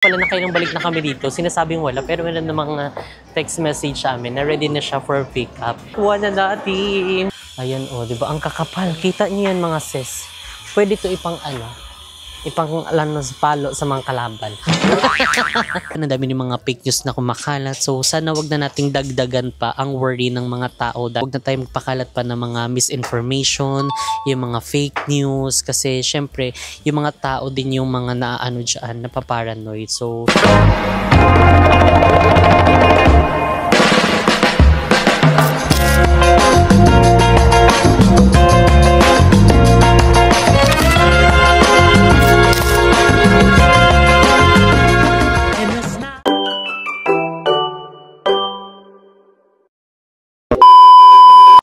Wala na kayo nang balik na kami dito. Sinasabing wala, pero meron namang text message sa amin na ready na siya for pick up. Kuha na natin. Ayan o, di ba? Ang kakapal. Kita niyo yan mga sis. Pwede to ipang palo sa mga kalaban. Ang dami ng mga fake news na kumakalat. So sana wag na nating dagdagan pa ang worry ng mga tao. Wag na tayong magpakalat pa ng mga misinformation, yung mga fake news. Kasi syempre, yung mga tao din yung mga naaano dyan, napaparanoid. So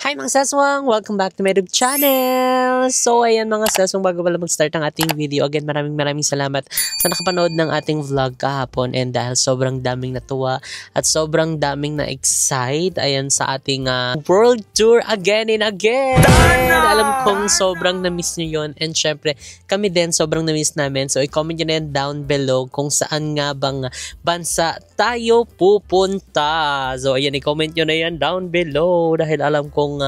hi mga saswang! Welcome back to my YouTube channel! So ayan mga saswang, bago pala mag-start ang ating video, again maraming salamat sa nakapanood ng ating vlog kahapon, and dahil sobrang daming natuwa at sobrang daming na-excite ayan sa ating world tour again and again! Alam kong sobrang na-miss nyo yun, and syempre kami din sobrang na-miss namin. So i-comment nyo na yan down below kung saan nga bang bansa tayo pupunta. So ayan, i-comment nyo na yan down below dahil alam kong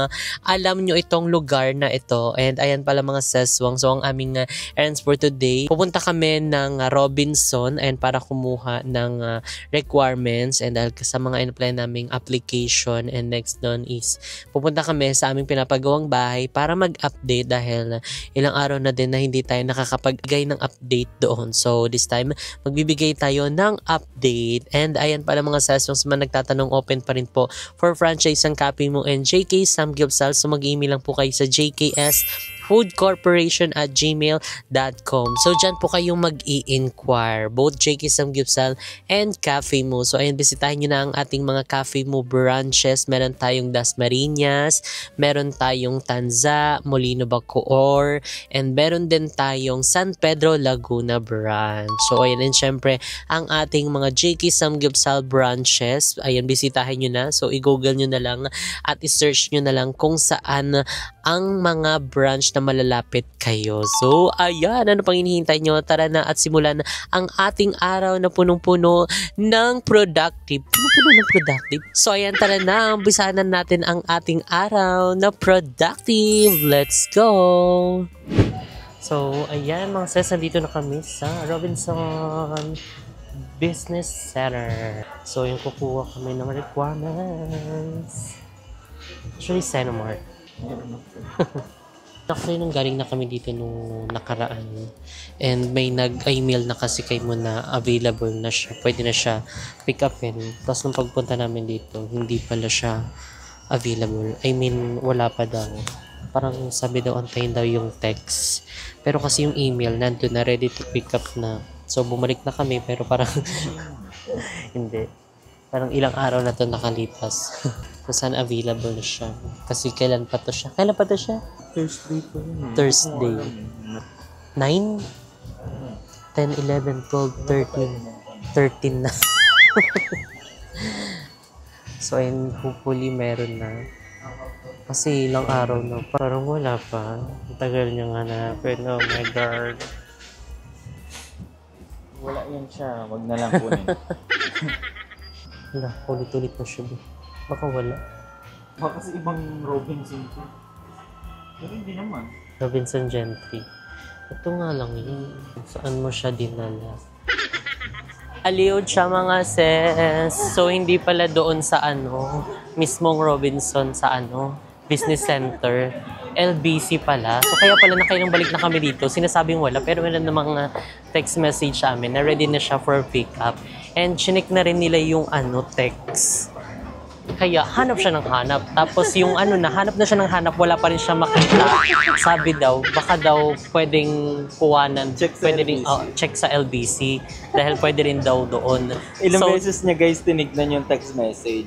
alam nyo itong lugar na ito. And ayan pala mga seswang. So ang aming errands for today, pupunta kami ng Robinson and para kumuha ng requirements and dahil sa mga in-apply naming application, and next doon is pupunta kami sa aming pinapagawang bahay para mag-update dahil ilang araw na din na hindi tayo nakakapagbigay ng update doon. So this time magbibigay tayo ng update. And ayan pala mga seswang, sa mga nagtatanong, open pa rin po for franchise ang Cafe Mo and JK Samgyupsal. So mag-email lang po kayo sa jksfoodcorporation@gmail.com. So dyan po kayong mag-i-inquire, both JK Samgyupsal and Cafe Mo. So ayan, bisitahin nyo na ang ating mga Cafe Mo branches. Meron tayong Dasmariñas, meron tayong Tanza, Molino Bacoor, and meron din tayong San Pedro Laguna branch. So ayan, and syempre ang ating mga JK Samgyupsal branches, ayan, bisitahin nyo na. So i-google nyo na lang at i-search nyo na lang kung saan ang mga branch na malalapit kayo. So ayan, ano pang hinihintay nyo? Tara na at simulan ang ating araw na punong-puno ng productive. Punong-puno ng productive. So ayan, tara na, umpisahan natin ang ating araw na productive. Let's go! So ayan mga sis, nandito na kami sa Robinson Business Center. So yung kukuha kami ng requirements. Actually, Senomart. Actually, nung galing na kami dito nung nakaraan, and may nag-email na kasi kay mo na available na siya, pwede na siya pick upin. Tapos nung pagpunta namin dito, hindi pala siya available. I mean, wala pa daw. Parang sabi daw, antayin daw yung text. Pero kasi yung email, nandun na, ready to pick up na. So, bumalik na kami, pero parang hindi. Parang ilang araw na to nakalipas. So, saan available na siya? Kasi kailan pa to siya? Kailan pa to siya? Thursday po yun. Thursday. 9? 10, 11, 12, 13. 13 na. So, and hopefully meron na. Kasi ilang araw na. Parang wala pa. Ang tagal niya nga na. Pero, oh my God. Wala yan siya. Wag na lang kunin. Wala, ulit-ulit na siya. Baka wala. Baka kasi ibang Robinson po. Pero hindi naman. Robinson Gentry. Ito nga lang yun. Saan mo siya dinala? Aliod siya mga sis. So hindi pala doon sa mismong Robinson sa Business Center. LBC pala. So kaya pala na kayo nang balik na kami dito. Sinasabing wala, pero meron namang text message sa amin na ready na siya for pick up. And chinik na rin nila yung text. Kaya hanap siya ng hanap. Tapos yung hanap na siya ng hanap, wala pa rin siya makita. Sabi daw, baka daw pwedeng kuwanan. Pwede rin, check sa LBC. Dahil pwede rin daw doon. Ilang beses niya guys tinignan yung text message.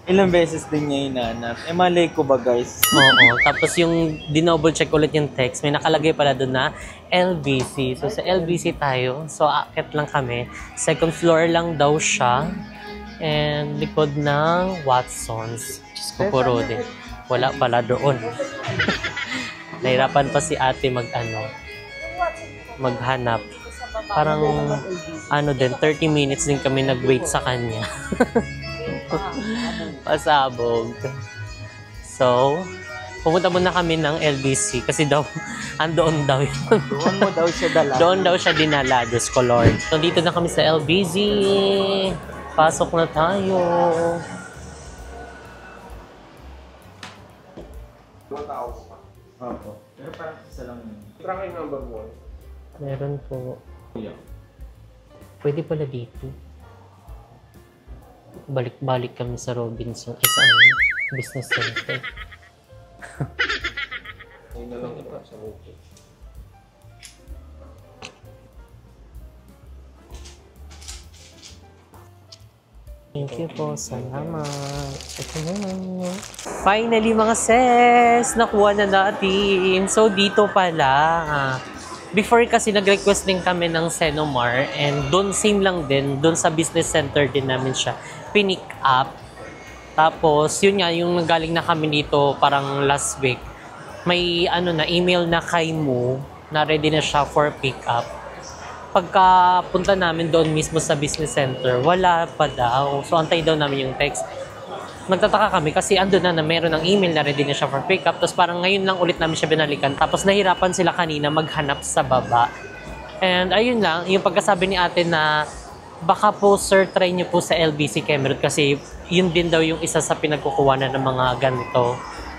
Ilang beses din niya hinanap. Malay ko ba guys? Oo. Tapos yung dinoble check ulit yung text, may nakalagay pala doon na LBC. So sa LBC tayo. So akit lang kami. Second floor lang daw siya. And likod ng Watsons. Diyos ko po, Rode. Wala pala doon. Nahirapan pa si ate maghanap. Parang, ano din, 30 minutes din kami nag-wait sa kanya. Pasabog. So, pumunta muna kami ng LBC kasi daw, andoon daw yun. Doon mo daw siya dala. Doon daw siya dinala, Diyos ko Lord. So, dito na kami sa LBC. Pasok na tayo. Opo. Pero parang isa lang yun. Tracking number 1. Meron po. Yeah. Pwede pala dito. Balik-balik kami sa Robinson. Sa business center. Ayun na lang ito sa motor. Thank you po. Salamat. Ito naman. Finally mga sis, nakuha na natin. So dito pala. Before kasi nag-request din kami ng Senomar and doon same lang din. Doon sa business center din namin siya pinick up. Tapos yun nga yung nagaling na kami dito parang last week. May ano na email na kay mo na ready na siya for pick up. Pagka punta namin doon mismo sa business center, wala pa daw. So, antay daw namin yung text. Nagtataka kami kasi andun na meron ng email na ready na siya for pick up. Tapos parang ngayon lang ulit namin siya binalikan. Tapos nahirapan sila kanina maghanap sa baba. And ayun lang, yung pagkasabi ni ate na baka po sir, try niyo po sa LBC Camerot kasi yun din daw yung isa sa pinagkukuhanan ng mga ganito.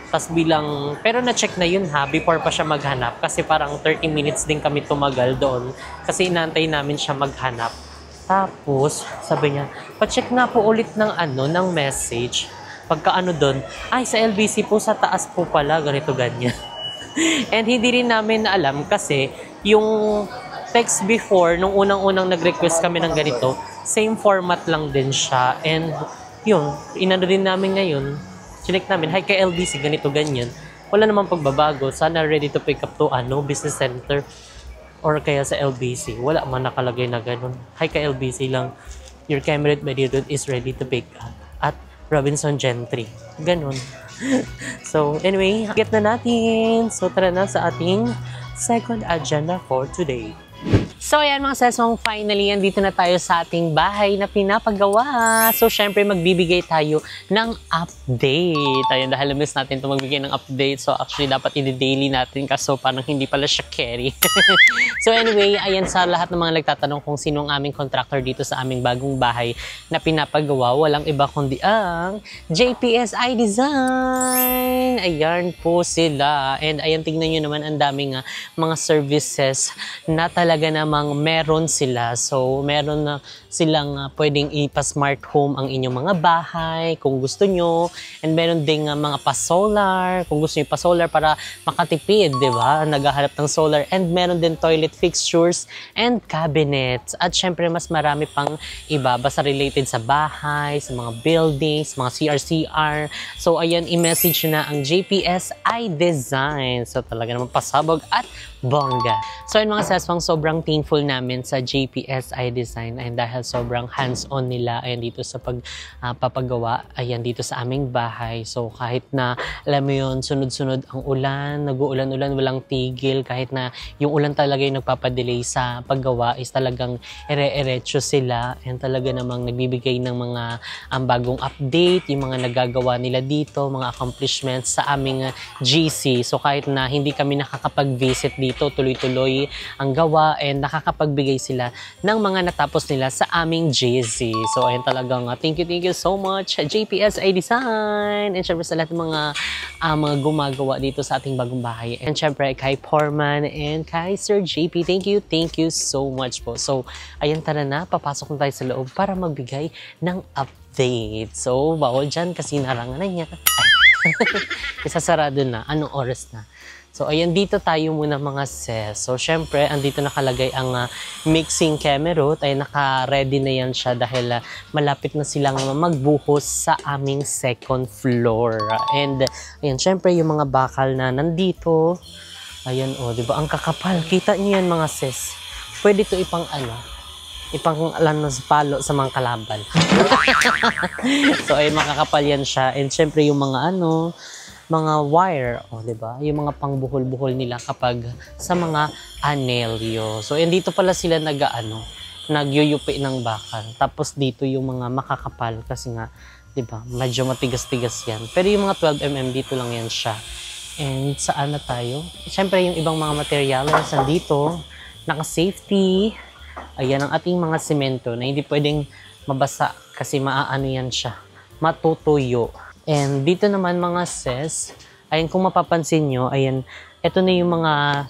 Tapos bilang, pero na-check na yun ha, before pa siya maghanap. Kasi parang 30 minutes din kami tumagal doon. Kasi inaantay namin siya maghanap. Tapos, sabi niya, pa-check nga po ulit ng ng message. Pagka doon, ay sa LBC po, sa taas po pala, ganito ganyan. And hindi rin namin alam kasi yung text before, nung unang-unang nag-request kami ng ganito, same format lang din siya. And yun, inano din namin ngayon, chinek namin, hi kay LBC, ganito, ganyan. Wala namang pagbabago. Sana ready to pick up to business center or kaya sa LBC. Wala man nakalagay na ganun. Hi kay LBC lang, your Camerot Mediodot is ready to pick up at Robinson Gentry. Ganun. So, anyway, get na natin. So, tara na sa ating second agenda for today. So, ayan mga sesong, finally, andito na tayo sa ating bahay na pinapagawa. So, syempre, magbibigay tayo ng update. Ayun, dahil miss natin ito magbigay ng update. So, actually, dapat i-daily natin kaso parang hindi pala siya carry. So, anyway, ayan sa lahat ng mga nagtatanong kung sino ang aming contractor dito sa aming bagong bahay na pinapagawa. Walang iba kundi ang JPSI Design. Ayan po sila. And ayan, tignan nyo naman, ang daming mga services na talaga namang meron sila. So, meron na silang pwedeng ipa-smart home ang inyong mga bahay kung gusto nyo. And meron ding mga pa-solar kung gusto nyo pa-solar para makatipid, di ba? Naghahanap ng solar. And meron din toilet fixtures and cabinets. At syempre, mas marami pang iba. Basta related sa bahay, sa mga buildings, mga CR. So, ayan, i-message na ang JPSI Design. So, talaga naman pasabog at bongga. So, yun mga seswang, sobrang thankful namin sa JPSI Design and dahil sobrang hands-on nila ayan dito sa pagpapagawa ayan dito sa aming bahay. So, kahit na alam mo yun, sunod-sunod ang ulan, nag-uulan-ulan, walang tigil, kahit na yung ulan talaga yung nagpapadelay sa paggawa is talagang ere-eretso sila and talaga namang nagbibigay ng mga bagong update, yung mga nagagawa nila dito, mga accomplishments sa aming GC. So, kahit na hindi kami nakakapag-visit dito, tuloy-tuloy ang gawa and nakakapagbigay sila ng mga natapos nila sa aming GC. So, ayun talagang thank you so much JPSI Design and syempre sa lahat ng mga gumagawa dito sa ating bagong bahay. And syempre kay Porman and kay Sir JP, thank you so much po. So, ayun, tara na, papasok na tayo sa loob para magbigay ng update. So, bawal dyan kasi narangan na niya. Isasarado na. Anong oras na? So, ayan, dito tayo muna mga sis. So, syempre, andito nakalagay ang mixing Camerot. Ay, naka-ready na yan siya dahil malapit na silang magbuhos sa aming second floor. And, ayan, syempre, yung mga bakal na nandito. Ayan, oh, di ba? Ang kakapal. Kita niyo yan mga sis. Pwede to ipang palo sa mga kalaban. So, ay makakapal yan siya. And syempre, yung mga mga wire, o 'di ba? Yung mga pangbuhol-buhol nila kapag sa mga anelyo. So, and dito pala sila nagyuyupi ng bakal. Tapos dito yung mga makakapal kasi nga, 'di ba? Medyo matigas-tigas 'yan. Pero yung mga 12mm dito lang 'yan siya. And saan na tayo? Siyempre yung ibang mga materials nandito, naka-safety. Ayan ang ating mga semento na hindi pwedeng mabasa kasi maaano yan siya, matutuyo. And dito naman mga sis, ayan kung mapapansin nyo, ayan, eto na yung mga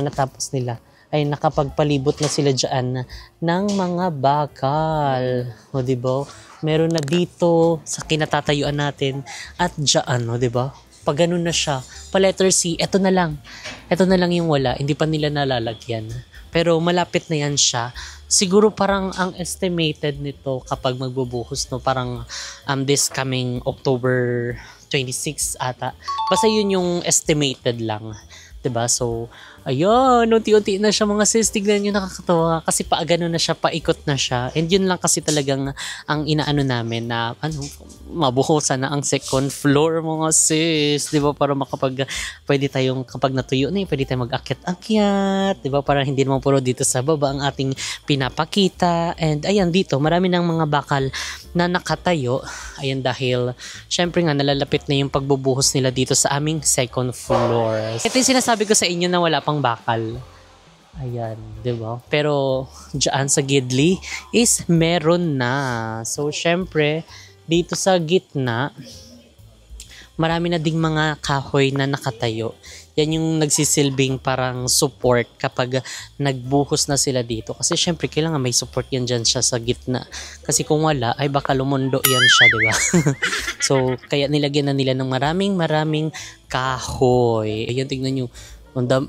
natapos nila. Ay nakapagpalibot na sila dyan ng mga bakal. O diba? Meron na dito sa kinatatayuan natin at dyan, o diba? Pag ganun na siya, pa letter C, eto na lang. Eto na lang yung wala, hindi pa nila nalalagyan. Pero malapit na yan siya. Siguro parang ang estimated nito kapag magbubuhos, no, parang this coming October 26 ata. Basta yun yung estimated lang. 'Di ba? So, ayun, unti-unti na siya mga sis. Tignan nyo, nakakatawa. Kasi paagano na siya, paikot na siya. And yun lang kasi talagang ang inaano namin na, mabuhusan na ang second floor mga sis. Di ba? Para pwede tayong, kapag natuyo na pwede tayong mag-akyat-akyat. Di ba? Para hindi naman puro dito sa baba ang ating pinapakita. And ayan, dito, marami ng mga bakal na nakatayo. Ayan, dahil, syempre nga, nalalapit na yung pagbubuhos nila dito sa aming second floor. Ito yung sinasabi ko sa inyo na wala pang bakal. Ayan, di ba? Pero dyan sa Gidli is meron na. So, syempre, dito sa gitna, marami na ding mga kahoy na nakatayo. Yan yung nagsisilbing parang support kapag nagbuhos na sila dito. Kasi syempre, kailangan may support yan dyan siya sa gitna. Kasi kung wala, ay baka lumundo yan siya, di ba? So, kaya nilagyan na nila ng maraming kahoy. Ayun, tignan nyo.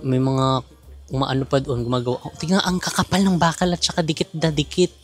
May mga umaano pa doon, gumagawa. Tingnan, ang kakapal ng bakal at saka dikit na dikit.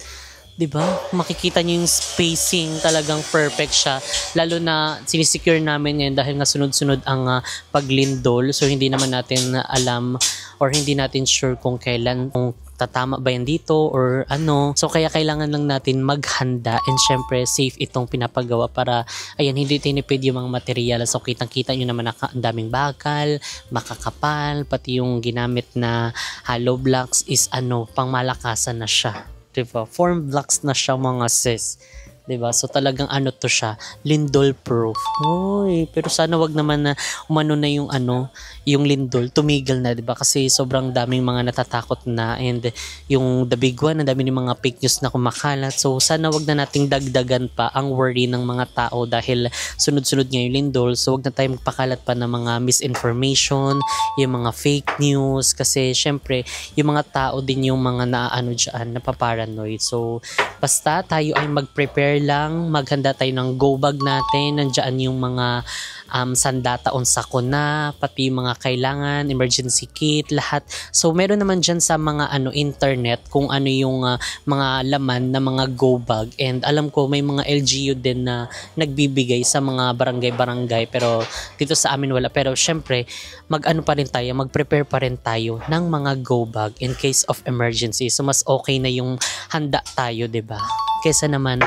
Diba? Makikita nyo yung spacing, talagang perfect siya. Lalo na sinisecure namin ngayon dahil nga sunod-sunod ang paglindol. So hindi naman natin alam or hindi natin sure kung kailan, kung tatama ba yan dito or ano. So kaya kailangan lang natin maghanda and syempre safe itong pinapagawa para ayan, hindi tinipid yung mga material. So kitang-kita nyo naman ang daming bakal, makakapal, pati yung ginamit na hollow blocks is pangmalakasan na siya. Diba? Form blocks na siya mga sis. Diba? So talagang to siya, lindol proof. Uy, pero sana wag naman na umano na yung yung lindol, tumigil na, diba? Kasi sobrang daming mga natatakot na and yung the big one, ang dami ng mga fake news na kumakalat. So sana wag na nating dagdagan pa ang worry ng mga tao dahil sunod-sunod nga yung lindol. So wag na tayong magpakalat pa ng mga misinformation, yung mga fake news kasi syempre yung mga tao din yung mga dyan, napaparanoid. So basta tayo ay mag-prepare lang, maghanda tayo ng go bag natin, nandiyan yung mga sandataon sakuna, pati yung mga kailangan, emergency kit, lahat. So meron naman dyan sa mga internet kung ano yung mga laman na mga go bag, and alam ko may mga LGU din na nagbibigay sa mga barangay-barangay, pero dito sa amin wala. Pero syempre mag-prepare pa rin tayo ng mga go bag in case of emergency. So mas okay na yung handa tayo, 'di ba? Kesa naman,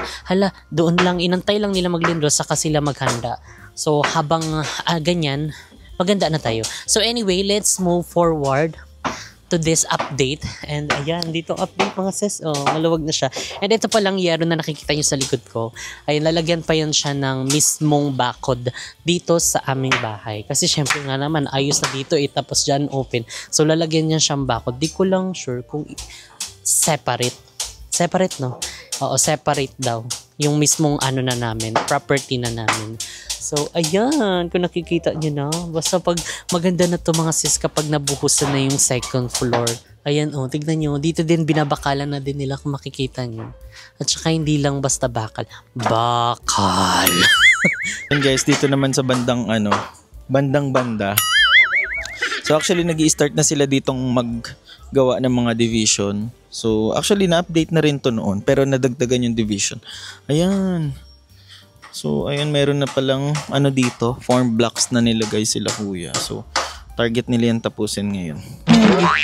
doon lang, inantay lang nila maglindol saka sila maghanda. So, habang ganyan, maganda na tayo. So, anyway, let's move forward to this update. And ayan, dito update mga sis. Oh, maluwag na siya. And ito pa lang yero na nakikita nyo sa likod ko. Ay, lalagyan pa yan siya ng mismong bakod dito sa aming bahay. Kasi syempre nga naman, ayos na dito tapos dyan open. So, lalagyan niya siyang bakod. Di ko lang sure kung separate. Separate, no? Oo, separate daw. Yung mismong na namin, property na namin. So, ayan, kung nakikita nyo na, basta pag maganda na to mga sis kapag nabuhusan na yung second floor. Ayan, tignan nyo, dito din binabakalan na din nila kung makikita nyo. At saka hindi lang basta bakal. Bakal! And guys, dito naman sa bandang-banda. So actually, nag-i-start na sila ditong maggawa ng mga division. So, actually, na-update na rin to noon. Pero nadagdagan yung division. Ayan. So, ayan, meron na palang dito. Form blocks na nilagay sila kuya. So, target nila yan tapusin ngayon.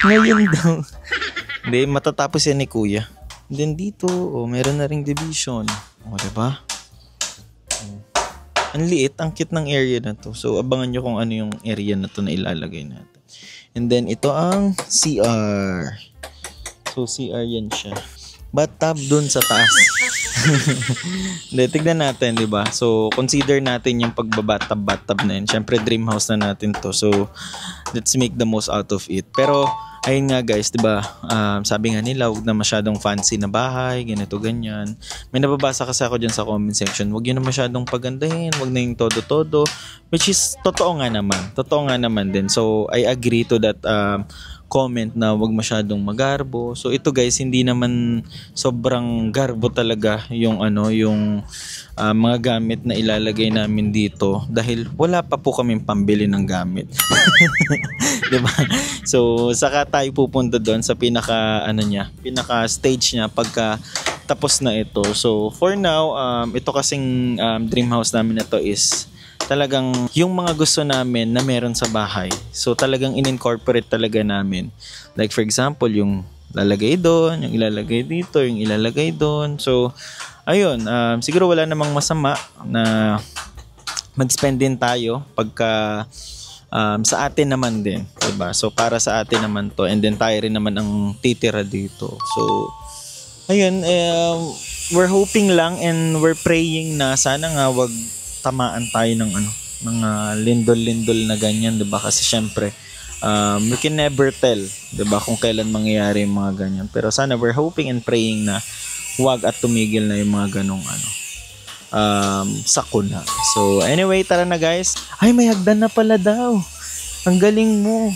Ngayon daw. Hindi, matatapos yan ni kuya. And then dito, meron na ring division. Diba? Ang liit, ang cute ng area na to. So, abangan nyo kung ano yung area na to na ilalagay natin. And then, ito ang CR. So, CR yan siya. Bathtub dun sa taas. Hindi, tignan natin, di ba? So, consider natin yung bathtub na yun. Siyempre, dream house na natin to. So, let's make the most out of it. Pero, ayun nga guys, 'di ba? Sabi nga nila, wag na masyadong fancy na bahay, ganito ganyan. May nababasa kasi ako diyan sa comment section, wag 'yun na masyadong pagandahin, wag na yung todo-todo, which is totoo nga naman. Totoo nga naman din. So, I agree to that comment na wag masyadong magarbo. So ito guys, hindi naman sobrang garbo talaga yung mga gamit na ilalagay namin dito dahil wala pa po kaming pambili ng gamit. 'Di ba? So saka tayo pupunta doon sa pinaka stage niya pagka tapos na ito. So for now, ito kasing dream house namin na to is talagang yung mga gusto namin na meron sa bahay. So talagang in-incorporate talaga namin. Like for example, yung lalagay doon, yung ilalagay dito, yung ilalagay doon. So ayun, siguro wala namang masama na mag-spend din tayo pagka sa atin naman din, diba? So para sa atin naman to, and then tayo rin naman ang titira dito. So ayun, we're hoping lang and we're praying na sana nga wag tamaan tayo ng mga lindol-lindol na ganyan, 'di ba? Kasi syempre, we can never tell, 'di ba, kung kailan mangyayari yung mga ganyan. Pero sana we're hoping and praying na wag at tumigil na yung mga ganong sakuna. So anyway, tara na guys. Ay, may hagdan na pala daw. Ang galing mo.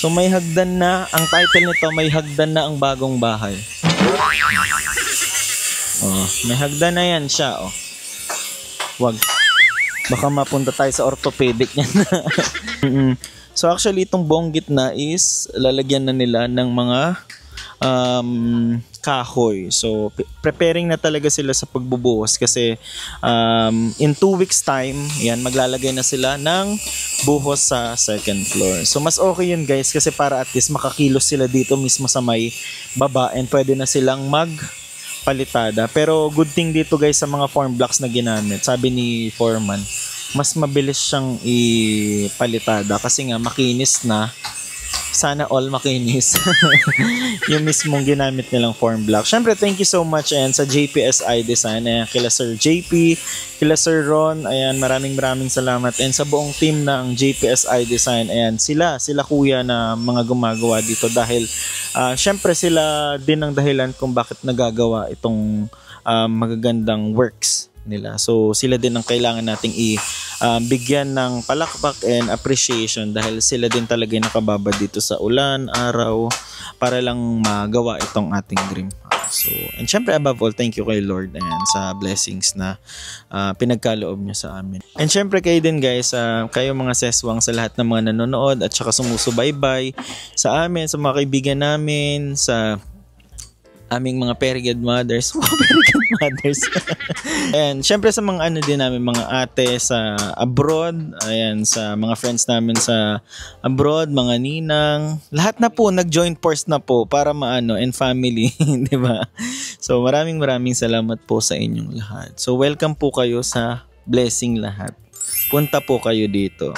So may hagdan na. Ang title nito, may hagdan na ang bagong bahay. Oh, may hagdan na yan siya, oh. Wag. Baka mapunta tayo sa orthopedic niyan. So actually itong buong gitna is lalagyan na nila ng mga kahoy. So preparing na talaga sila sa pagbubuhos kasi in 2 weeks time, yan, maglalagay na sila ng buhos sa second floor. So mas okay yun guys kasi para at least makakilos sila dito mismo sa may baba and pwede na silang palitada. Pero good thing dito guys sa mga form blocks na ginamit, sabi ni Foreman, mas mabilis siyang ipalitada kasi nga makinis na. Sana all makinis. Yung mismong ginamit nilang form block. Syempre thank you so much ayan sa JPSI Design, ayan, kila Sir JP, kila Sir Ron, ayan, maraming salamat, and sa buong team ng JPSI Design, ayan, sila kuya na mga gumagawa dito dahil syempre sila din ang dahilan kung bakit nagagawa itong magagandang works nila. So sila din ang kailangan nating bigyan ng palakpak and appreciation dahil sila din talaga yung nakababa dito sa ulan, araw, para lang magawa itong ating dream house. So, and syempre above all, thank you kay Lord ayan, sa blessings na pinagkaloob niya sa amin. And syempre kayo din guys, kayo mga seswang, sa lahat ng mga nanonood at saka sumusubaybay sa amin, sa mga kaibigan namin, sa aming mga Periged Mothers. Wow, Periged Mothers. Ayan, syempre sa mga din namin, mga ate sa abroad, ayan, sa mga friends namin sa abroad, mga ninang, lahat na po nag-join force na po para and family, di ba? So maraming salamat po sa inyong lahat. So welcome po kayo sa blessing lahat. Punta po kayo dito.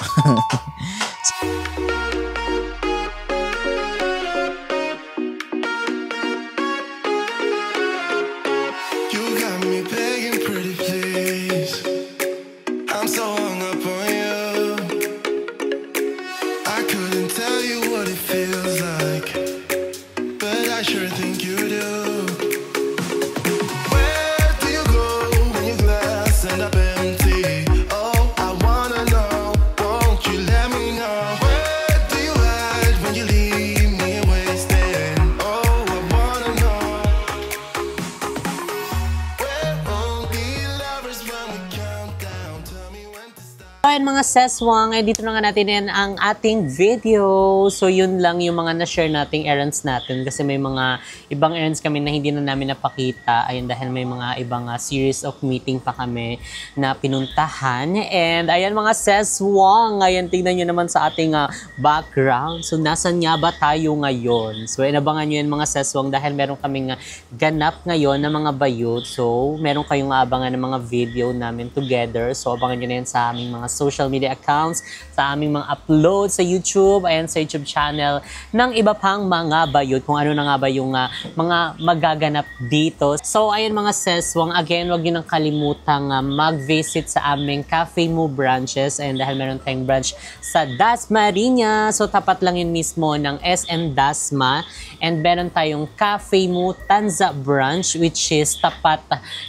ayun mga seswang, dito na nga natin yan ang ating video. So yun lang yung mga na-share nating errands natin kasi may mga ibang errands kami na hindi na namin napakita. Ayun, dahil may mga ibang series of meeting pa kami na pinuntahan. And ayan mga seswang, ayan tingnan nyo naman sa ating background. So nasan nga ba tayo ngayon? So inabangan nyo yan mga seswang dahil meron kaming ganap ngayon na mga bayot. So meron kayong abangan ng mga video namin together. So abangan nyo na yan sa aming mga social media accounts, sa aming mga upload sa YouTube, ayan sa YouTube channel ng iba pang mga bayot, kung ano na nga ba yung mga magaganap dito. So ayan mga seswang, again, wag nyo nang kalimutang mag-visit sa aming Cafe Mo branches, and dahil meron tayong branch sa Dasmariñas, so tapat lang yun mismo ng SM Dasma, and meron tayong Cafe Mo Tanza branch which is tapat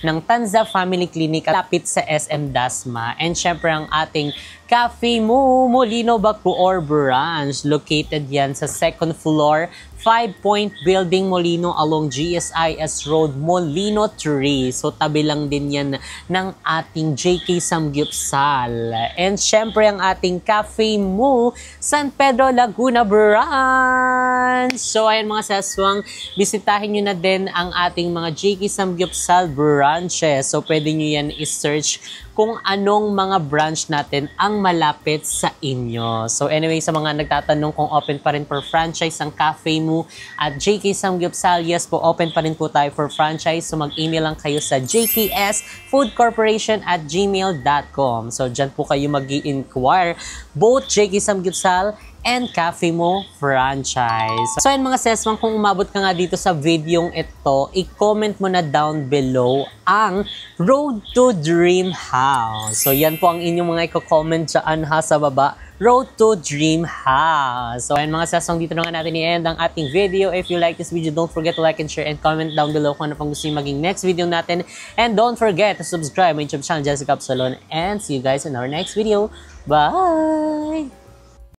ng Tanza Family Clinic, lapit sa SM Dasma. And syempre ang ating Cafe Mo Molino Bacoor branch, located yan sa second floor, 5-point building Molino along GSIS Road, Molino 3. So tabi lang din yan ng ating JK Samgyupsal. And syempre ang ating Cafe Mo San Pedro Laguna branch. So ayan mga seswang, bisitahin nyo na din ang ating mga JK Samgyupsal branches. So pwede nyo yan i-search kung anong mga branch natin ang malapit sa inyo. So anyway, sa mga nagtatanong kung open pa rin for franchise ang Cafe Mo at JK Samgyupsal, yes po, open pa rin po tayo for franchise. So mag-email lang kayo sa jksfoodcorporation@gmail.com. So dyan po kayo mag-i-inquire both JK Samgyupsal and Cafe Mo franchise. So ayun mga seswang, kung umabot ka nga dito sa videong ito, i-comment mo na down below ang Road to Dream House. So yan po ang inyong mga i-comment dyan sa baba, Road to Dream House. So ayun mga seswang, dito na nga natin i-end ang ating video. If you like this video, don't forget to like and share and comment down below kung ano pang gusto nyo maging next video natin. And don't forget to subscribe my YouTube channel, Jessica Absalon. And see you guys in our next video. Bye!